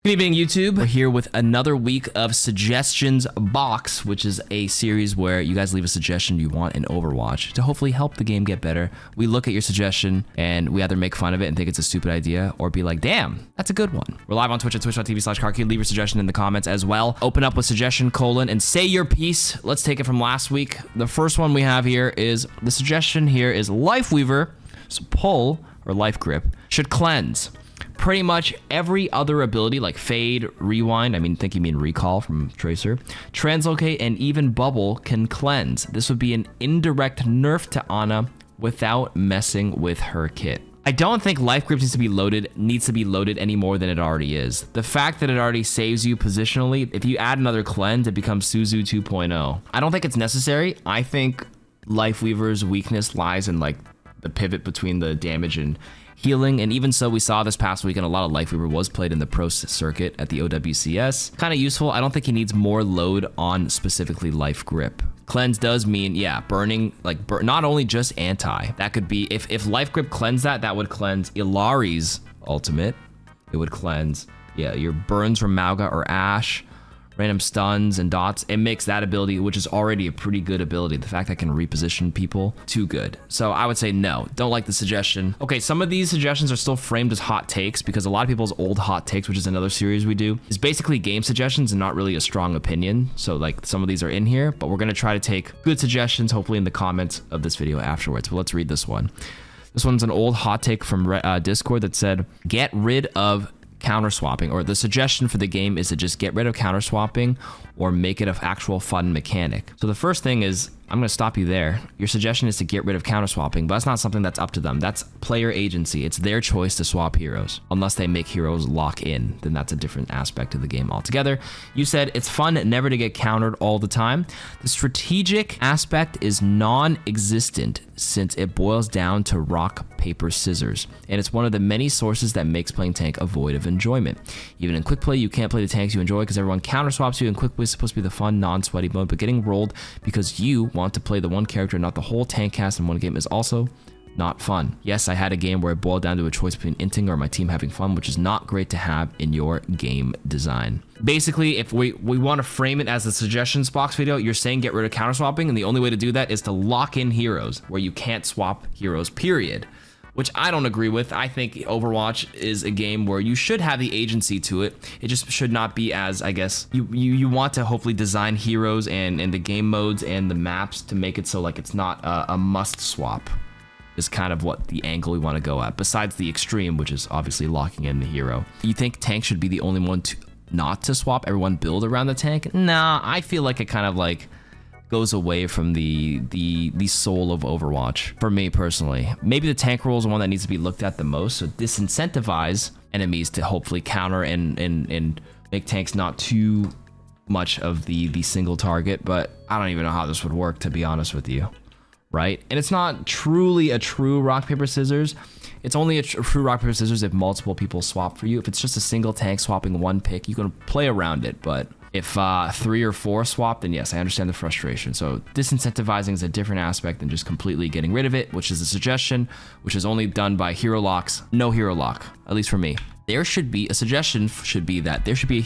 Good evening, YouTube. We're here with another week of Suggestions Box, which is a series where you guys leave a suggestion you want in Overwatch to hopefully help the game get better. We look at your suggestion and we either make fun of it and think it's a stupid idea or be like, damn, that's a good one. We're live on Twitch at twitch.tv/KarQ. Leave your suggestion in the comments as well. Open up with suggestion : and say your piece. Let's take it from last week. The first one we have here is, the suggestion here is Lifeweaver, so pull or life grip, should cleanse. Pretty much every other ability like Fade, Rewind, I think you mean Recall from Tracer, Translocate, and even Bubble can cleanse. This would be an indirect nerf to Ana without messing with her kit. I don't think Life Grip needs to be loaded any more than it already is. The fact that it already saves you positionally, if you add another cleanse, it becomes Suzu 2.0. I don't think it's necessary. I think Lifeweaver's weakness lies in like the pivot between the damage and healing, and even so, we saw this past weekend a lot of Lifeweaver was played in the pro circuit at the OWCS. Kind of useful. I don't think he needs more load on specifically Life Grip. Cleanse does mean, yeah, burning, like not only just anti. That could be, if Life Grip cleanse that would cleanse Illari's ultimate. It would cleanse, yeah, your burns from Mauga or Ashe, random stuns and dots. It makes that ability, which is already a pretty good ability, the fact that it can reposition people, too good. So I would say no, don't like the suggestion. Okay, some of these suggestions are still framed as hot takes because a lot of people's old hot takes, which is another series we do, is basically game suggestions and not really a strong opinion. So like some of these are in here, but we're gonna try to take good suggestions, hopefully in the comments of this video afterwards. But let's read this one. This one's an old hot take from Discord that said, get rid of counter swapping, or the suggestion for the game is to just get rid of counter swapping or make it an actual fun mechanic. So the first thing is, I'm going to stop you there. Your suggestion is to get rid of counter swapping, but that's not something that's up to them. That's player agency. It's their choice to swap heroes. Unless they make heroes lock in, then that's a different aspect of the game altogether. You said it's fun never to get countered all the time. The strategic aspect is non-existent since it boils down to rock, paper, scissors. And it's one of the many sources that makes playing tank a void of enjoyment. Even in quick play, you can't play the tanks you enjoy because everyone counter swaps you, and quick play is supposed to be the fun, non-sweaty mode, but getting rolled because you want to play the one character, not the whole tank cast in one game, is also not fun. Yes, I had a game where it boiled down to a choice between inting or my team having fun, which is not great to have in your game design. Basically, if we want to frame it as a suggestions box video, you're saying get rid of counter swapping, and the only way to do that is to lock in heroes where you can't swap heroes, period. Which I don't agree with. I think Overwatch is a game where you should have the agency to it. It just should not be as, I guess, you want to hopefully design heroes and the game modes and the maps to make it so like it's not a must swap, is kind of what the angle we want to go at, besides the extreme, which is obviously locking in the hero. You think tank should be the only one to not to swap, everyone build around the tank? Nah, I feel like it kind of like goes away from the soul of Overwatch, for me personally. Maybe the tank role is the one that needs to be looked at the most, so disincentivize enemies to hopefully counter and make tanks not too much of the single target, but I don't even know how this would work, to be honest with you, right? And it's not truly a true rock, paper, scissors. It's only a true rock, paper, scissors if multiple people swap for you. If it's just a single tank swapping one pick, you can play around it, but if 3 or 4 swap, then yes, I understand the frustration. So disincentivizing is a different aspect than just completely getting rid of it, which is a suggestion, which is only done by hero locks. No hero lock, at least for me. There should be, a suggestion should be that there should be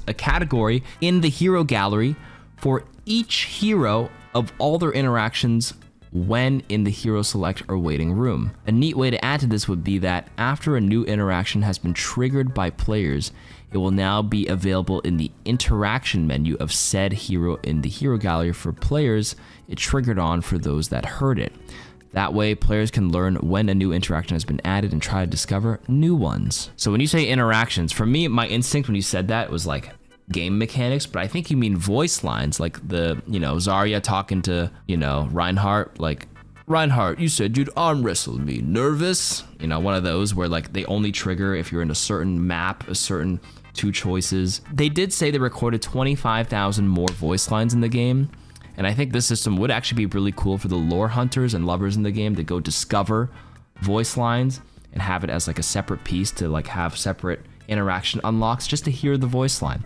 a category in the hero gallery for each hero of all their interactions when in the hero select or waiting room. A neat way to add to this would be that after a new interaction has been triggered by players, it will now be available in the interaction menu of said hero in the hero gallery for players it triggered on for those that heard it. That way, players can learn when a new interaction has been added and try to discover new ones. So when you say interactions, for me, my instinct when you said that was like game mechanics, but I think you mean voice lines, like the, Zarya talking to, Reinhardt, like, Reinhardt, you said you'd arm wrestle me. Nervous? One of those where like they only trigger if you're in a certain map, a certain 2 choices. They did say they recorded 25,000 more voice lines in the game, and I think this system would actually be really cool for the lore hunters and lovers in the game to go discover voice lines and have it as like a separate piece to like have separate interaction unlocks just to hear the voice line.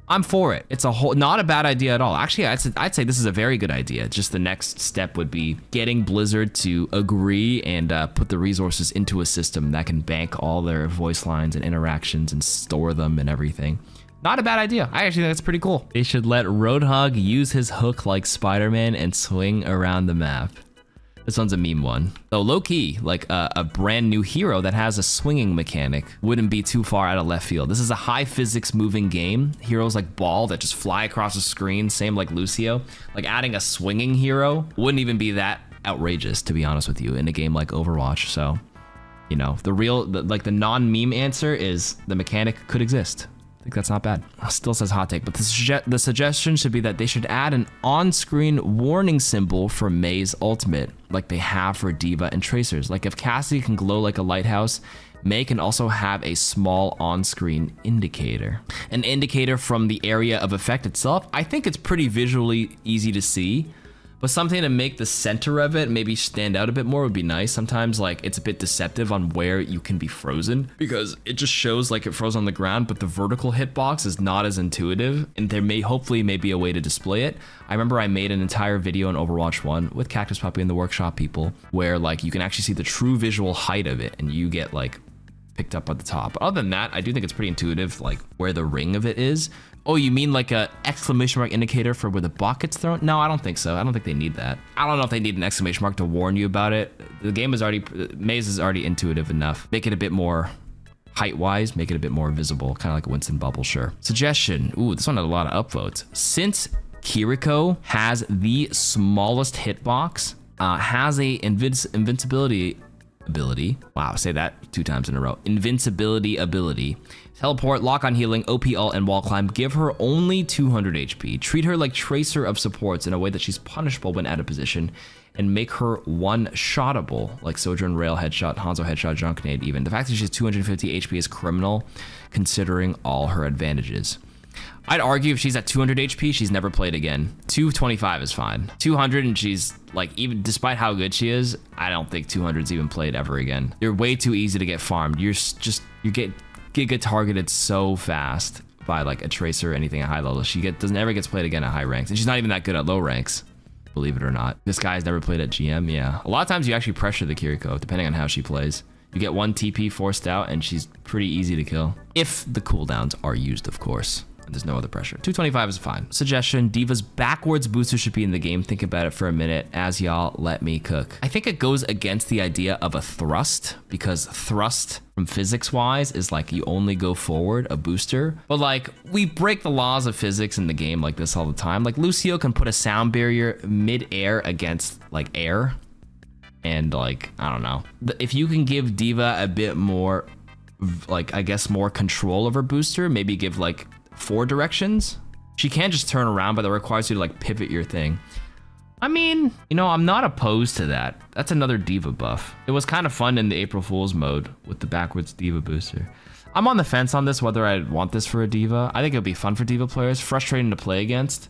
I'm for it. It's not a bad idea at all. Actually, I'd say this is a very good idea. Just the next step would be getting Blizzard to agree and put the resources into a system that can bank all their voice lines and interactions and store them and everything. Not a bad idea. I actually think that's pretty cool. They should let Roadhog use his hook like Spider-Man and swing around the map. This one's a meme one. So low-key, like a brand new hero that has a swinging mechanic wouldn't be too far out of left field. This is a high physics moving game. Heroes like Ball that just fly across the screen, same like Lucio. Like adding a swinging hero wouldn't even be that outrageous, to be honest with you, in a game like Overwatch. So, you know, the non-meme answer is the mechanic could exist. I think that's not bad. Still says hot take, but the suggestion should be that they should add an on-screen warning symbol for Mei's ultimate, like they have for D.Va and Tracers. Like if Cassie can glow like a lighthouse, Mei can also have a small on-screen indicator. An indicator from the area of effect itself, I think it's pretty visually easy to see, but something to make the center of it maybe stand out a bit more would be nice. Sometimes like it's a bit deceptive on where you can be frozen because it just shows like it froze on the ground, but the vertical hitbox is not as intuitive, and there hopefully may be a way to display it. I remember I made an entire video on Overwatch 1 with Cactus Puppy and the workshop people where like you can actually see the true visual height of it and you get like picked up at the top. Other than that, I do think it's pretty intuitive, like where the ring of it is. Oh, you mean like a exclamation mark indicator for where the bot gets thrown? No, I don't think so. I don't think they need that. I don't know if they need an exclamation mark to warn you about it. The game is already, Maze is already intuitive enough. Make it a bit more height-wise, make it a bit more visible, kind of like a Winston bubble, sure. Suggestion, ooh, this one had a lot of upvotes. Since KarQ has the smallest hitbox, has a invincibility ability. Wow, say that 2 times in a row. Invincibility ability. Teleport, lock on healing, OP ult, and wall climb. Give her only 200 HP. Treat her like Tracer of supports in a way that she's punishable when out of position, and make her one-shottable, like Sojourn Rail headshot, Hanzo headshot, Junknade even. The fact that she has 250 HP is criminal, considering all her advantages. I'd argue if she's at 200 HP, she's never played again. 225 is fine. 200 and she's like, even despite how good she is, I don't think 200's even played ever again. You're way too easy to get farmed. You get targeted so fast by like a Tracer or anything at high level. She never gets played again at high ranks, and she's not even that good at low ranks, believe it or not. This guy's never played at GM, yeah. A lot of times you actually pressure the KarQ, depending on how she plays. You get one TP forced out, and she's pretty easy to kill. If the cooldowns are used, of course. There's no other pressure. 225 is fine. Suggestion, D.Va's backwards booster should be in the game. Think about it for a minute as y'all let me cook. I think it goes against the idea of a thrust, because thrust from physics wise is like you only go forward, a booster. But like we break the laws of physics in the game like this all the time. Like Lucio can put a sound barrier mid-air against like air. And like, I don't know. If you can give D.Va a bit more, like I guess more control of her booster, maybe give like 4 directions. She can't just turn around, but that requires you to like pivot your thing. I mean, you know, I'm not opposed to that. That's another D.Va buff. It was kind of fun in the April Fool's mode with the backwards D.Va booster. I'm on the fence on this, whether I want this for a D.Va. I think it would be fun for D.Va players, frustrating to play against.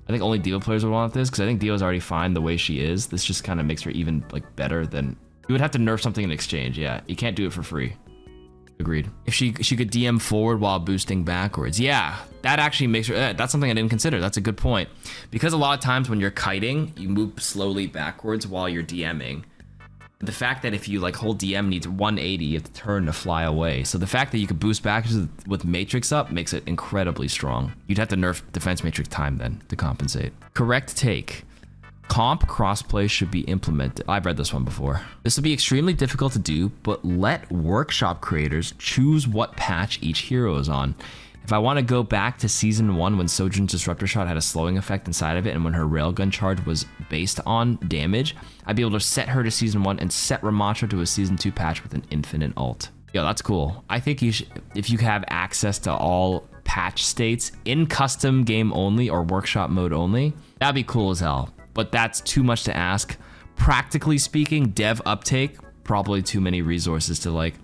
I think only D.Va players would want this, because I think D.Va's already fine the way she is. This just kind of makes her even like better than, you would have to nerf something in exchange. Yeah, you can't do it for free. Agreed. If she could DM forward while boosting backwards. Yeah, that actually makes her, that's something I didn't consider. That's a good point. Because a lot of times when you're kiting, you move slowly backwards while you're DMing. The fact that if you like hold DM needs 180, you have to turn to fly away. So the fact that you could boost backwards with Matrix up makes it incredibly strong. You'd have to nerf Defense Matrix time then to compensate. Correct take. Comp crossplay should be implemented. I've read this one before. This would be extremely difficult to do, but let workshop creators choose what patch each hero is on. If I want to go back to Season 1 when Sojourn's Disruptor Shot had a slowing effect inside of it and when her Railgun charge was based on damage, I'd be able to set her to Season 1 and set Ramattra to a Season 2 patch with an infinite ult. Yo, that's cool. I think you should, if you have access to all patch states in custom game only or workshop mode only, that'd be cool as hell. But that's too much to ask. Practically speaking, dev uptake, probably too many resources to like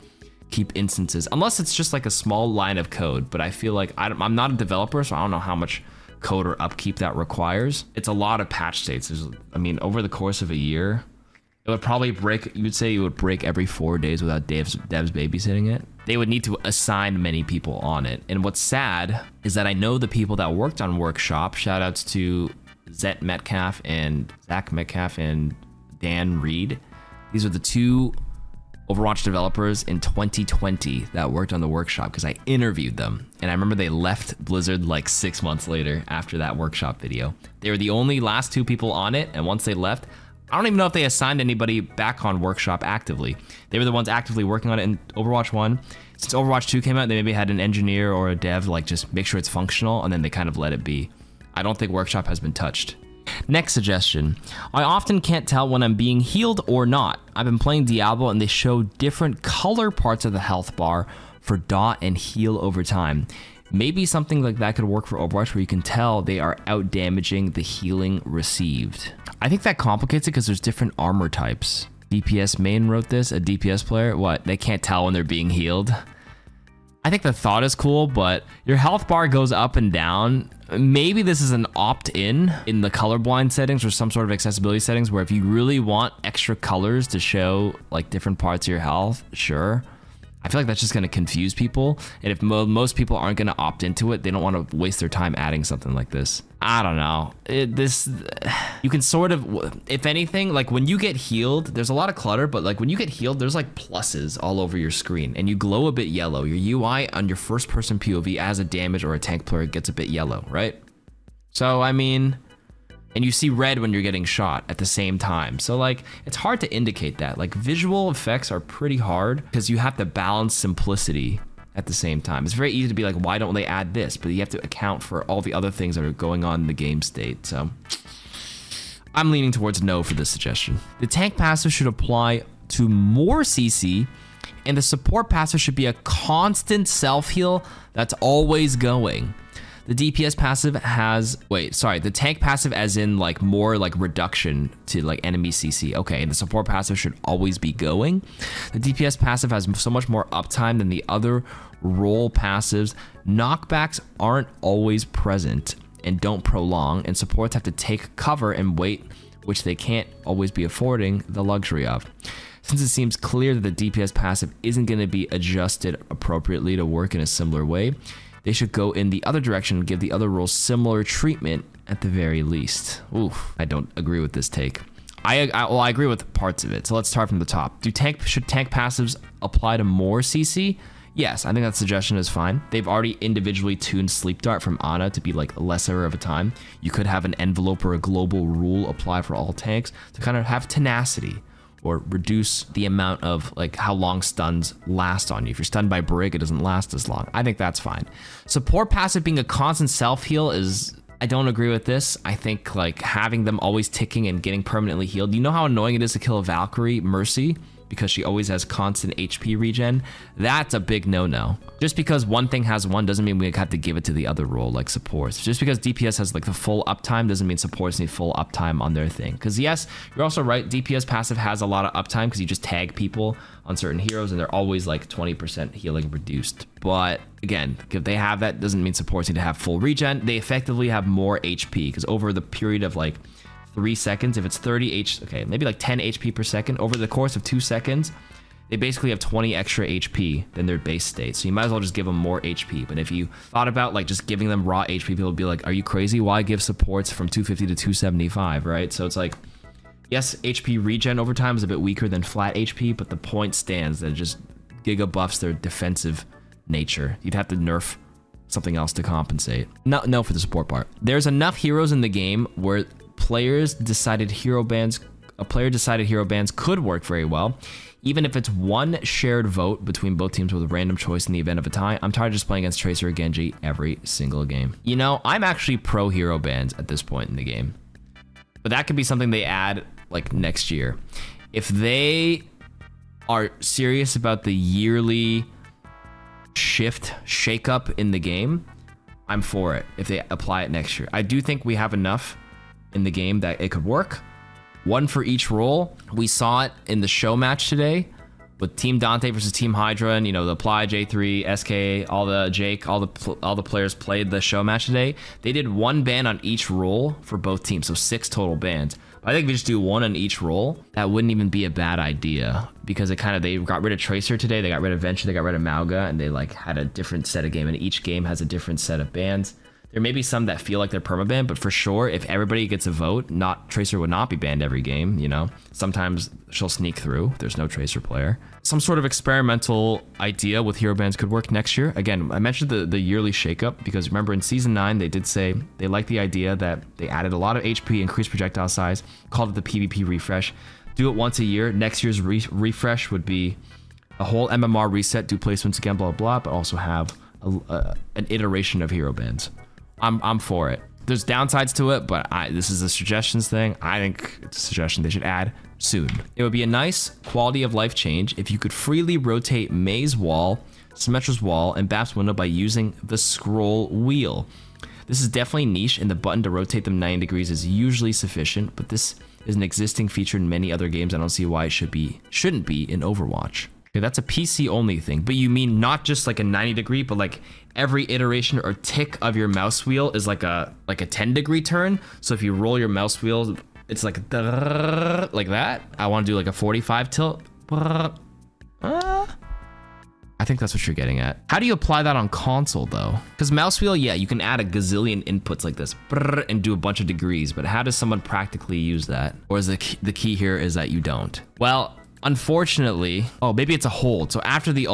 keep instances, unless it's just like a small line of code. But I feel like I'm not a developer, so I don't know how much code or upkeep that requires. It's a lot of patch states. I mean, over the course of a year, It would probably break, you would say it would break every 4 days without devs babysitting it. They would need to assign many people on it. And what's sad is that I know the people that worked on Workshop, shout outs to Zach Metcalf and Dan Reed. These are the 2 Overwatch developers in 2020 that worked on the Workshop because I interviewed them. And I remember they left Blizzard like 6 months later after that Workshop video. They were the only last 2 people on it. And once they left, I don't even know if they assigned anybody back on Workshop actively. They were the ones actively working on it in Overwatch 1. Since Overwatch 2 came out, they maybe had an engineer or a dev like just make sure it's functional, and then they kind of let it be. I don't think Workshop has been touched. Next suggestion. I often can't tell when I'm being healed or not. I've been playing Diablo and they show different color parts of the health bar for dot and heal over time. Maybe something like that could work for Overwatch where you can tell they are out damaging the healing received. I think that complicates it because there's different armor types. DPS main wrote this, a DPS player. What? They can't tell when they're being healed? I think the thought is cool, but your health bar goes up and down. Maybe this is an opt-in in the colorblind settings or some sort of accessibility settings where if you really want extra colors to show like different parts of your health, sure. I feel like that's just going to confuse people. And if most people aren't going to opt into it, they don't want to waste their time adding something like this. I don't know. You can sort of, if anything, like when you get healed, there's a lot of clutter, but like when you get healed, there's like pluses all over your screen and you glow a bit yellow. Your UI on your first person POV as a damage or a tank player gets a bit yellow, right? So, I mean, and you see red when you're getting shot at the same time. So like, it's hard to indicate that. Like visual effects are pretty hard because you have to balance simplicity at the same time. It's very easy to be like, why don't they add this? But you have to account for all the other things that are going on in the game state. So I'm leaning towards no for this suggestion. The tank passive should apply to more CC and the support passive should be a constant self-heal that's always going. The DPS passive has, the tank passive as in like more like reduction to like enemy CC. Okay, and the support passive should always be going. The DPS passive has so much more uptime than the other role passives. Knockbacks aren't always present and don't prolong, and supports have to take cover and wait, which they can't always be affording the luxury of. Since it seems clear that the DPS passive isn't going to be adjusted appropriately to work in a similar way, they should go in the other direction and give the other roles similar treatment at the very least. Oof, I don't agree with this take. Well, I agree with parts of it. So let's start from the top. Should tank passives apply to more CC? Yes, I think that suggestion is fine. They've already individually tuned Sleep Dart from Ana to be like lesser of a time. You could have an envelope or a global rule apply for all tanks to kind of have tenacity, or reduce the amount of like how long stuns last on you. If you're stunned by Brig, it doesn't last as long. I think that's fine. Support passive being a constant self-heal is, I don't agree with this. I think like having them always ticking and getting permanently healed. You know how annoying it is to kill a Valkyrie Mercy because she always has constant HP regen? That's a big no-no. Just because one thing has one doesn't mean we have to give it to the other role like supports. Just because DPS has like the full uptime doesn't mean supports need full uptime on their thing. Because yes, you're also right, DPS passive has a lot of uptime because you just tag people on certain heroes and they're always like 20% healing reduced. But again, if they have that, doesn't mean supports need to have full regen. They effectively have more HP because over the period of like 3 seconds, if it's 30 maybe like 10 HP per second, over the course of 2 seconds, they basically have 20 extra HP than their base state. So you might as well just give them more HP. But if you thought about like just giving them raw HP, people would be like, are you crazy? Why give supports from 250 to 275, right? So it's like, yes, HP regen over time is a bit weaker than flat HP, but the point stands that it just giga buffs their defensive nature. You'd have to nerf something else to compensate. No for the support part. There's enough heroes in the game where a player decided hero bands could work very well, even if it's one shared vote between both teams with a random choice in the event of a tie. I'm tired of just playing against Tracer or Genji every single game. You know, I'm actually pro hero bans at this point in the game, but that could be something they add like next year. If they are serious about the yearly shake-up in the game, I'm for it if they apply it next year. I do think we have enough in the game that it could work. One for each role. We saw it in the show match today with Team Dante versus Team Hydra, and you know, the Apply, J3, SK, all the players played the show match today. They did one ban on each role for both teams, so 6 total bans. I think if we just do one on each role, that wouldn't even be a bad idea, because they got rid of Tracer today, they got rid of Venture, they got rid of Mauga, and they like had a different set of game, and each game has a different set of bans. There may be some that feel like they're permabanned, but for sure, if everybody gets a vote, Tracer would not be banned every game, you know? Sometimes she'll sneak through. There's no Tracer player. Some sort of experimental idea with hero bans could work next year. Again, I mentioned the yearly shakeup, because remember in Season 9, they did say they liked the idea that they added a lot of HP, increased projectile size, called it the PvP refresh. Do it once a year. Next year's refresh would be a whole MMR reset, do placements again, blah, blah, but also have an iteration of hero bans. I'm for it. There's downsides to it, but this is a suggestions thing. I think it's a suggestion they should add soon. It would be a nice quality of life change if you could freely rotate Mei's wall, Symmetra's wall, and Bap's window by using the scroll wheel. This is definitely niche, and the button to rotate them 90 degrees is usually sufficient, but this is an existing feature in many other games. I don't see why it shouldn't be in Overwatch. Okay, that's a PC only thing, but you mean not just like a 90 degree, but like every iteration or tick of your mouse wheel is like a 10 degree turn. So if you roll your mouse wheel, it's like that. I want to do like a 45 tilt. I think that's what you're getting at. How do you apply that on console though? Because mouse wheel, yeah, you can add a gazillion inputs like this and do a bunch of degrees, but how does someone practically use that? Or is the key here is that you don't? Well, unfortunately, oh, maybe it's a hold. So after the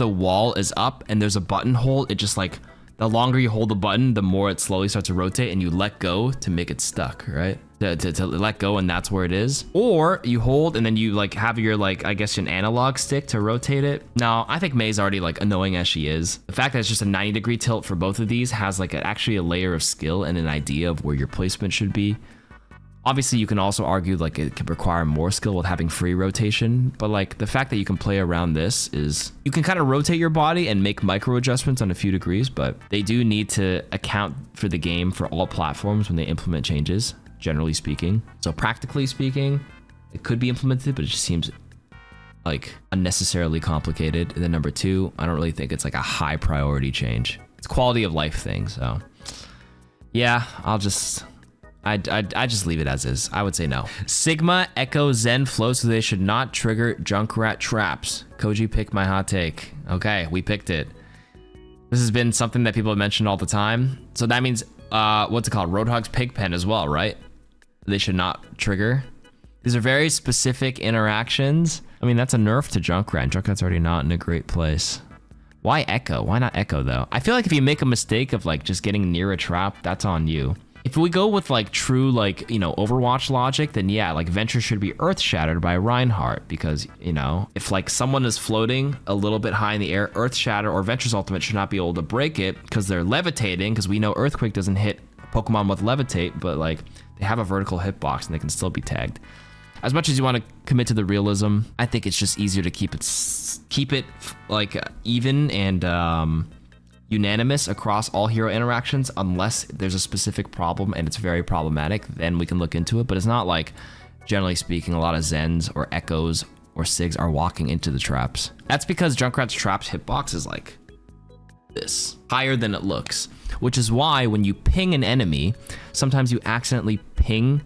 wall is up and there's a button hold, it just like, the longer you hold the button, the more it slowly starts to rotate, and you let go to make it stuck, right? To let go, and that's where it is. Or you hold and then you like have your like, I guess an analog stick to rotate it. Now, I think Mei's already like annoying as she is. The fact that it's just a 90 degree tilt for both of these has like actually a layer of skill and an idea of where your placement should be. Obviously, you can also argue like it could require more skill with having free rotation, but like the fact that you can play around this is, you can kind of rotate your body and make micro adjustments on a few degrees, but they do need to account for the game for all platforms when they implement changes, generally speaking. So practically speaking, it could be implemented, but it just seems like unnecessarily complicated. And then number two, I don't really think it's like a high priority change. It's a quality of life thing, so yeah, I just leave it as is. I would say no. Sigma, Echo, Zen, Flow, so they should not trigger Junkrat traps. Koji picked my hot take. Okay, we picked it. This has been something that people have mentioned all the time. So that means, what's it called? Roadhog's Pigpen as well, right? They should not trigger. These are very specific interactions. I mean, that's a nerf to Junkrat. Junkrat's already not in a great place. Why Echo? Why not Echo though? I feel like if you make a mistake of like just getting near a trap, that's on you. If we go with like true, like, you know, Overwatch logic, then yeah, like Venture should be Earth Shattered by Reinhardt, because, you know, if like someone is floating a little bit high in the air, Earth Shatter or Venture's ultimate should not be able to break it because they're levitating, because we know Earthquake doesn't hit Pokemon with levitate, but like they have a vertical hitbox and they can still be tagged. As much as you want to commit to the realism, I think it's just easier to keep it like even and unanimous across all hero interactions, unless there's a specific problem and it's very problematic, then we can look into it. But it's not like, generally speaking, a lot of Zens or Echoes or Sigs are walking into the traps. That's because Junkrat's traps hitbox is like this, higher than it looks, which is why when you ping an enemy, sometimes you accidentally ping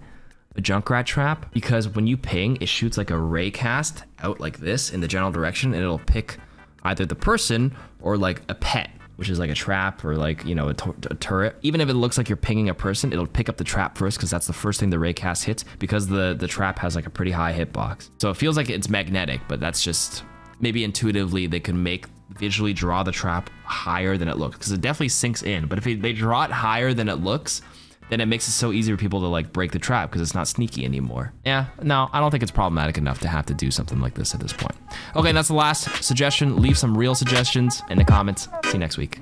a Junkrat trap, because when you ping, it shoots like a ray cast out like this in the general direction, and it'll pick either the person or like a pet, which is like a trap or like, you know, a turret. Even if it looks like you're pinging a person, it'll pick up the trap first because that's the first thing the raycast hits, because the trap has like a pretty high hitbox. So it feels like it's magnetic, but that's just, maybe intuitively they can visually draw the trap higher than it looks, because it definitely sinks in. But if they draw it higher than it looks, then it makes it so easy for people to like break the trap because it's not sneaky anymore. Yeah, no, I don't think it's problematic enough to have to do something like this at this point. Okay, that's the last suggestion. Leave some real suggestions in the comments. See you next week.